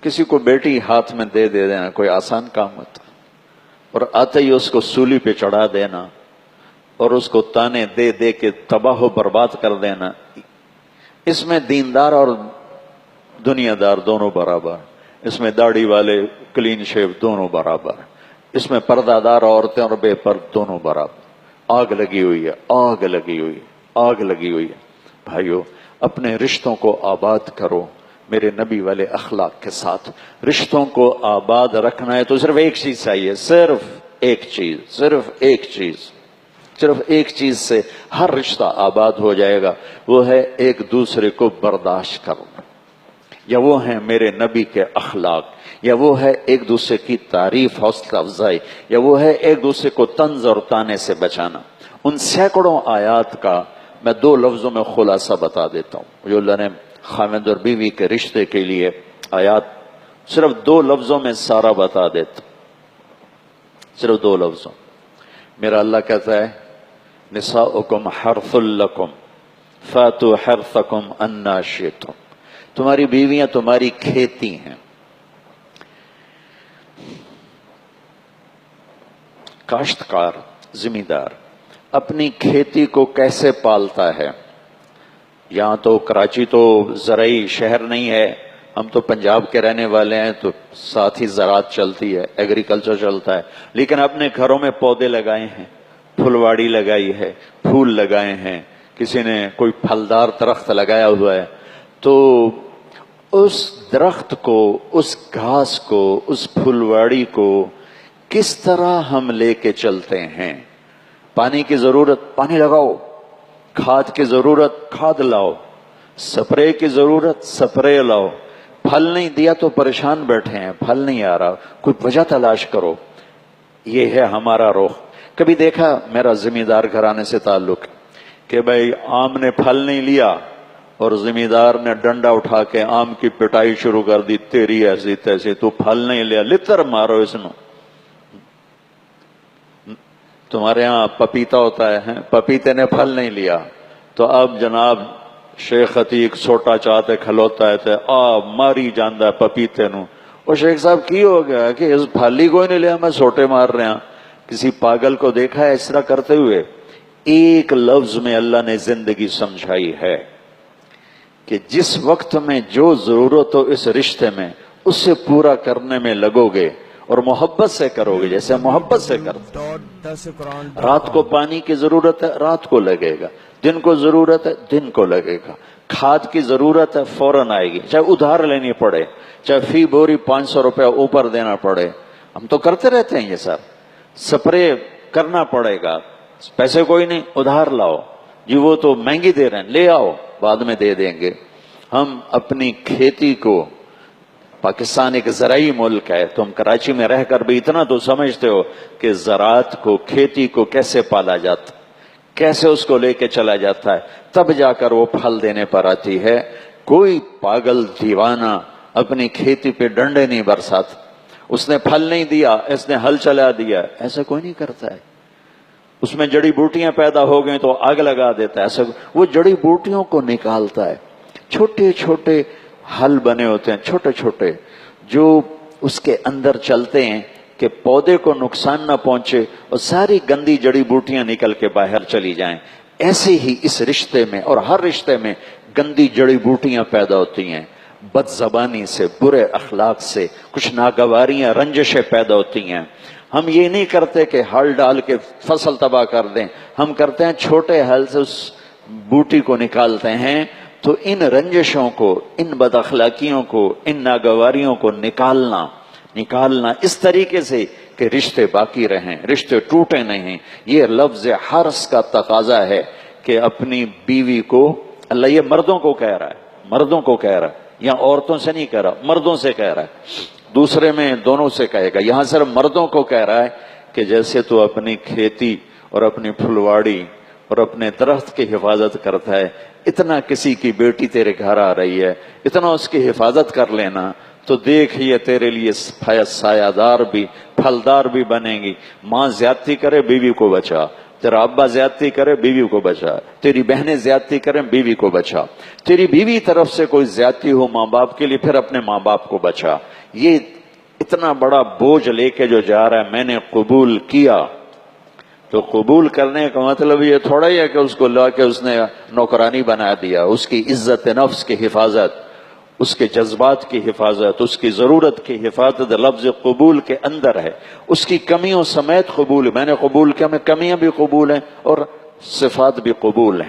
किसी को बेटी हाथ में दे देना कोई आसान काम होता, और आते ही उसको सूली पे चढ़ा देना और उसको ताने दे दे के तबाह बर्बाद कर देना, इसमें दीनदार और दुनियादार दोनों बराबर, इसमें दाढ़ी वाले क्लीन शेव दोनों बराबर, इसमें पर्दादार औरतें और बेपर्द दोनों बराबर। आग लगी हुई है, आग लगी हुई है, आग लगी हुई है। भाइयों, अपने रिश्तों को आबाद करो मेरे नबी वाले अखलाक के साथ। रिश्तों को आबाद रखना है तो सिर्फ एक चीज चाहिए, सिर्फ एक चीज, सिर्फ एक चीज, सिर्फ एक चीज से हर रिश्ता आबाद हो जाएगा। वो है एक दूसरे को बर्दाश्त करना, या वो है मेरे नबी के अखलाक, या वो है एक दूसरे की तारीफ हौसला अफजाई, या वो है एक दूसरे को तंज और ताने से बचाना। उन सैकड़ों आयात का मैं 2 लफ्जों में खुलासा बता देता हूं जो अल्लाह ने खामिद और बीवी के रिश्ते के लिए आयात, सिर्फ 2 लफ्जों में सारा बता देता, सिर्फ 2 लफ्जों। मेरा अल्लाह कहता है निसाउकुम हर्सुल लकुम फातु हर्सकुम अन्ना शितुम, तुम्हारी बीवियां तुम्हारी खेती हैं। काश्तकार जिम्मेदार अपनी खेती को कैसे पालता है? यहां तो कराची तो ज़राई शहर नहीं है, हम तो पंजाब के रहने वाले हैं, तो साथ ही ज़राअत चलती है, एग्रीकल्चर चलता है, लेकिन अपने घरों में पौधे लगाए हैं, फुलवाड़ी लगाई है, फूल लगाए हैं, किसी ने कोई फलदार दरख्त लगाया हुआ है, तो उस दरख्त को, उस घास को, उस फुलवाड़ी को किस तरह हम लेके चलते हैं? पानी की जरूरत पानी लगाओ, खाद की जरूरत खाद लाओ, स्प्रे की जरूरत स्प्रे लाओ। फल नहीं दिया तो परेशान बैठे हैं, फल नहीं आ रहा, कोई वजह तलाश करो। ये है हमारा रुख। कभी देखा, मेरा जिम्मेदार घराने से ताल्लुक है, कि भाई आम ने फल नहीं लिया और जिम्मेदार ने डंडा उठा के आम की पिटाई शुरू कर दी, तेरी ऐसी तैसी, तू फल नहीं लिया, लितर मारो इसनो। तुम्हारे यहाँ पपीता होता है, पपीते ने फल नहीं लिया तो अब जनाब शेख अतीक सोटा चाहते खलोता है, आ मारी जांदा पपीते नू। और शेख साहब की हो गया कि इस फल ही कोई नहीं लिया, मैं सोटे मार रहा। किसी पागल को देखा है इस तरह करते हुए? एक लफ्ज में अल्लाह ने जिंदगी समझाई है कि जिस वक्त में जो जरूरत हो इस रिश्ते में, उससे पूरा करने में लगोगे और मोहब्बत से करोगे, जैसे मोहब्बत से करते। रात को पानी की जरूरत है, रात को लगेगा, दिन को जरूरत है, दिन को लगेगा, खाद की जरूरत है, फौरन आएगी, चाहे उधार लेनी पड़े, चाहे फी बोरी 500 रुपया ऊपर देना पड़े। हम तो करते रहते हैं ये सब, स्प्रे करना पड़ेगा, पैसे कोई नहीं, उधार लाओ जी, वो तो महंगी दे रहे हैं, ले आओ बाद में दे देंगे। हम अपनी खेती को, पाकिस्तान एक ज़राई मुल्क है, तुम कराची में रहकर भी इतना तो समझते हो कि ज़राअत को, खेती को कैसे पाला जाता, कैसे उसको लेके चला जाता है, तब जाकर वो फल देने पर आती है। कोई पागल दीवाना अपनी खेती पे डंडे नहीं बरसाता, उसने फल नहीं दिया, इसने हल चला दिया, ऐसा कोई नहीं करता है। उसमें जड़ी बूटियां पैदा हो गई तो आग लगा देता है, ऐसा वो जड़ी बूटियों को निकालता है। छोटे छोटे हल बने होते हैं, छोटे छोटे, जो उसके अंदर चलते हैं कि पौधे को नुकसान न पहुंचे और सारी गंदी जड़ी बूटियां निकल के बाहर चली जाएं। ऐसे ही इस रिश्ते में और हर रिश्ते में गंदी जड़ी बूटियां पैदा होती हैं, बदजबानी से, बुरे अखलाक से, कुछ नागवारियां, रंजिशें पैदा होती हैं। हम ये नहीं करते कि हल डाल के फसल तबाह कर दें, हम करते हैं छोटे हल से उस बूटी को निकालते हैं। तो इन रंजिशों को, इन बदअखलाकियों को, इन नागवारियों को निकालना इस तरीके से कि रिश्ते बाकी रहें, रिश्ते टूटे नहीं। ये लफ्ज हर्स का तकाजा है कि अपनी बीवी को, अल्लाह ये मर्दों को कह रहा है, मर्दों को कह रहा है, यहाँ औरतों से नहीं कह रहा, मर्दों से कह रहा है। दूसरे में दोनों से कहेगा, यहां सिर्फ मर्दों को कह रहा है कि जैसे तू अपनी खेती और अपनी फुलवाड़ी और अपने दरख्त की हिफाजत करता है, इतना किसी की बेटी तेरे घर आ रही है, इतना उसकी हिफाजत कर लेना, तो देख ये तेरे लिए सायादार भी, फलदार भी बनेगी। माँ ज्यादती करे, बीवी को बचा, تیرا ابا زیادتی کرے بیوی کو بچا، تیری بہنیں زیادتی کریں بیوی کو بچا، تیری بیوی طرف سے کوئی زیادتی ہو ماں باپ کے لیے پھر اپنے ماں باپ کو بچا۔ یہ اتنا بڑا بوجھ لے کے جو جا رہا ہے، میں نے قبول کیا، تو قبول کرنے کا مطلب یہ تھوڑا ہی ہے کہ اس کو لا کے اس نے نوکرانی بنا دیا۔ اس کی عزت نفس کی حفاظت، اس کے جذبات کی حفاظت، اس کی ضرورت کی حفاظت لفظ قبول کے اندر ہے۔ اس کی کمیوں سمیت قبول، میں نے قبول کیا، میں کمیاں بھی قبول ہیں اور صفات بھی قبول ہیں۔